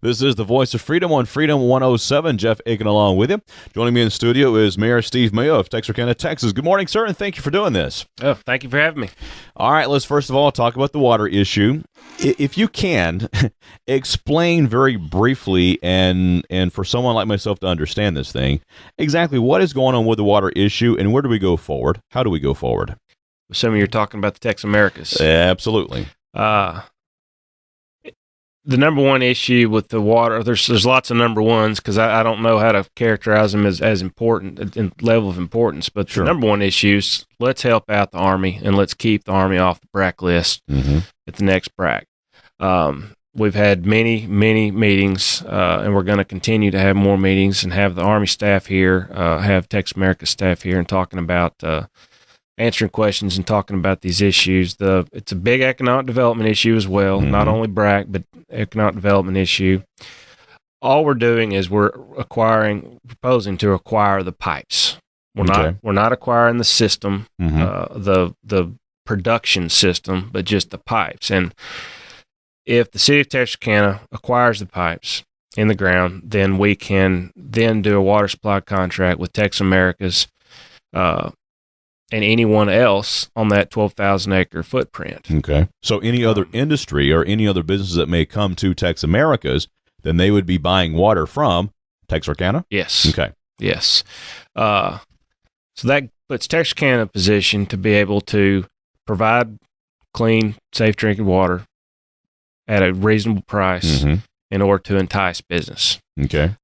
This is the Voice of Freedom on Freedom 107. Jeff Aiken along with you. Joining me in the studio is Mayor Steve Mayo of Texarkana, Texas. Good morning, sir, and thank you for doing this. Oh, thank you for having me. All right, let's first of all talk about the water issue. If you can, explain very briefly and for someone like myself to understand this thing, exactly what is going on with the water issue and where do we go forward? How do we go forward? Assuming you're talking about the Tex Americas. Absolutely. The number one issue with the water, there's lots of number ones because I don't know how to characterize them as important in level of importance. But Sure. The number one issue is let's help out the Army and let's keep the Army off the BRAC list at the next BRAC. We've had many meetings, and we're going to continue to have more meetings and have the Army staff here, have Tex America staff here, and talking about answering questions and talking about these issues. It's a big economic development issue as well, not only BRAC, but economic development issue. All we're doing is we're proposing to acquire the pipes. We're not acquiring the system, the production system, but just the pipes. And if the city of Texarkana acquires the pipes in the ground, then we can then do a water supply contract with Tex Americas, and anyone else on that 12,000-acre footprint. Okay. So any other industry or any other businesses that may come to Tex Americas, then they would be buying water from Texarkana? Yes. Okay. Yes. So that puts Texarkana in a position to be able to provide clean, safe drinking water at a reasonable price in order to entice business. Okay.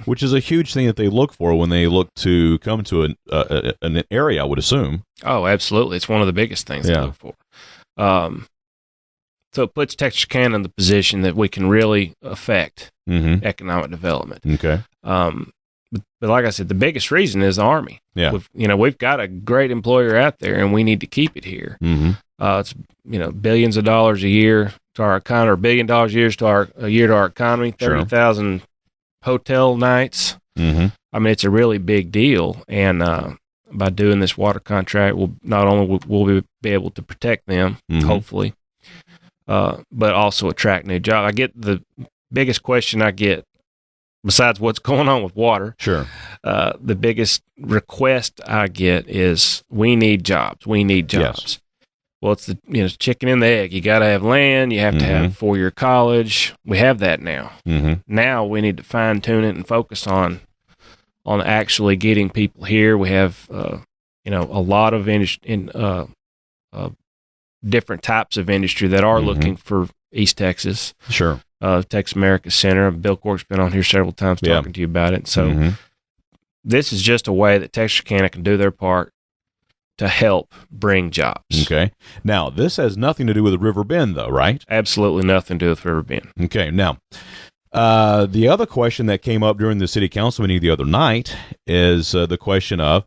Which is a huge thing that they look for when they look to come to an area, I would assume. Oh, absolutely. It's one of the biggest things they look for. So it puts Texarkana in the position that we can really affect economic development. Okay. But like I said, the biggest reason is the Army. Yeah. We've got a great employer out there, and we need to keep it here. It's billions of dollars a year to our economy, or $1 billion a year to our economy. 30,000 hotel nights. I mean, it's a really big deal. And by doing this water contract, we'll not only will we be able to protect them, hopefully, but also attract new jobs. I get the biggest question I get, besides what's going on with water. Sure. The biggest request I get is, we need jobs. We need jobs. Yes. Well, it's the chicken and the egg. You got to have land. You have to have a 4-year college. We have that now. Now we need to fine tune it and focus on actually getting people here. We have a lot of different types of industry that are looking for East Texas. Sure. Tex America Center. Bill Cork's been on here several times talking to you about it. So this is just a way that Texarkana can do their part to help bring jobs. Okay. Now, this has nothing to do with River Bend, though, right? Absolutely nothing to do with River Bend. Okay. Now, the other question that came up during the city council meeting the other night is the question of,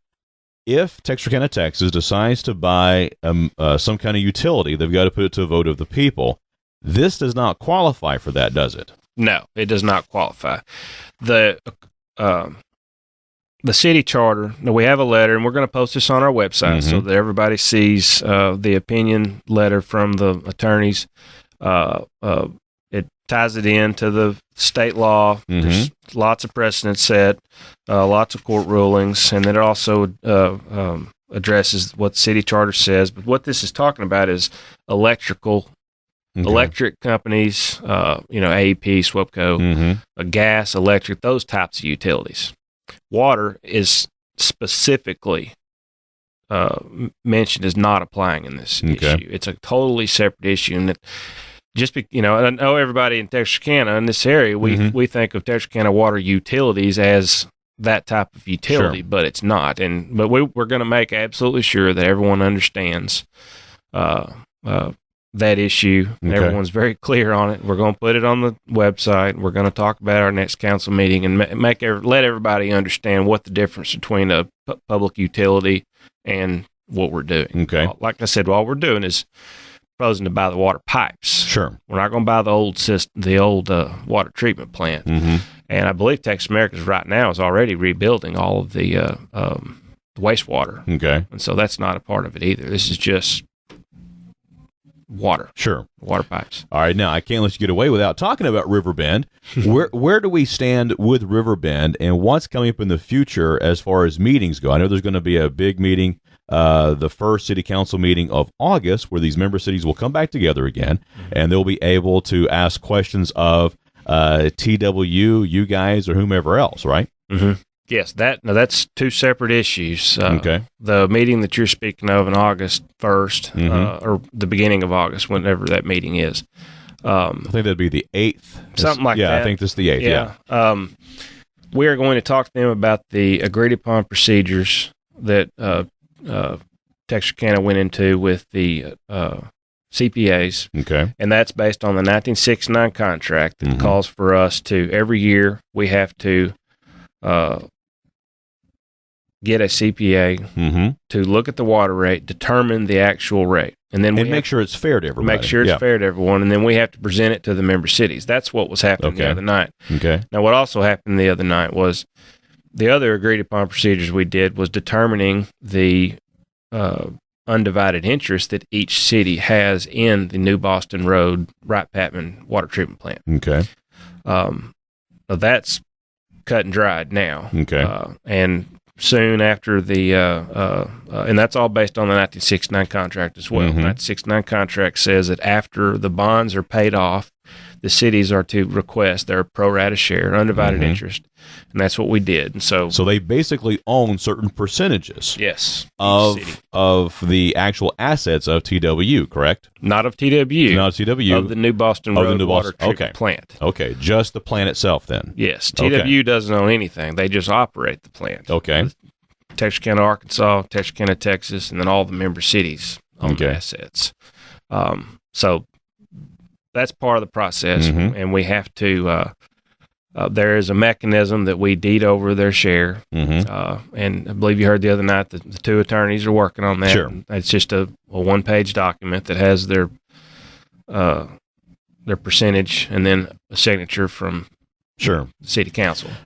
if Texarkana, Texas decides to buy some kind of utility, they've got to put it to a vote of the people. This does not qualify for that, does it? No, it does not qualify. The city charter, we have a letter, and we're going to post this on our website so that everybody sees the opinion letter from the attorneys. It ties it into the state law. There's lots of precedents set, lots of court rulings, and it also addresses what the city charter says. But what this is talking about is electric companies, AEP, SWEPCO, gas, electric, those types of utilities. Water is specifically mentioned as not applying in this issue. It's a totally separate issue, and I know everybody in Texarkana in this area, we think of Texarkana Water Utilities as that type of utility, but it's not. But we're going to make absolutely sure that everyone understands that issue. And everyone's very clear on it. We're going to put it on the website. We're going to talk about our next council meeting and let everybody understand what the difference between a public utility and what we're doing. Okay. Like I said, all we're doing is proposing to buy the water pipes. Sure. We're not going to buy the old system, the old water treatment plant. And I believe Tex Americas right now is already rebuilding all of the wastewater. Okay. And so that's not a part of it either. This is just water. Sure. Water pipes. All right, now I can't let you get away without talking about Riverbend. Where do we stand with Riverbend, and what's coming up in the future as far as meetings go? I know there's going to be a big meeting, the first city council meeting of August, where these member cities will come back together again, and they'll be able to ask questions of TW, you guys, or whomever else, right? Mm-hmm. Yes, that's two separate issues. Okay. The meeting that you're speaking of in August 1st, or the beginning of August, whenever that meeting is. I think that'd be the 8th. Something like that. Yeah, I think this is the 8th, yeah. We are going to talk to them about the agreed-upon procedures that Texarkana went into with the CPAs. Okay. And that's based on the 1969 contract that calls for us to, every year, we have to get a CPA to look at the water rate, determine the actual rate, and then make sure it's fair to everybody. Make sure it's fair to everyone, and then we have to present it to the member cities. That's what was happening the other night. Okay. Now, what also happened the other night was the other agreed upon procedures we did was determining the undivided interest that each city has in the New Boston Road Wright-Patman water treatment plant. Okay. That's cut and dried now. Okay. And soon after the and that's all based on the 1969 contract as well. The 1969 contract says that after the bonds are paid off, the cities are to request their pro rata share, undivided interest, and that's what we did. And so they basically own certain percentages. Yes, of the actual assets of TW, correct? Not of TW. Not of TW. Of the New Boston Road water treatment plant. Okay, just the plant itself then. Yes, TW doesn't own anything. They just operate the plant. Okay. Texarkana, Arkansas, Texarkana, Texas, and then all the member cities own the assets. So that's part of the process, and we have to. There is a mechanism that we deed over their share, and I believe you heard the other night that the two attorneys are working on that. Sure. It's just a one-page document that has their percentage and then a signature from the city council.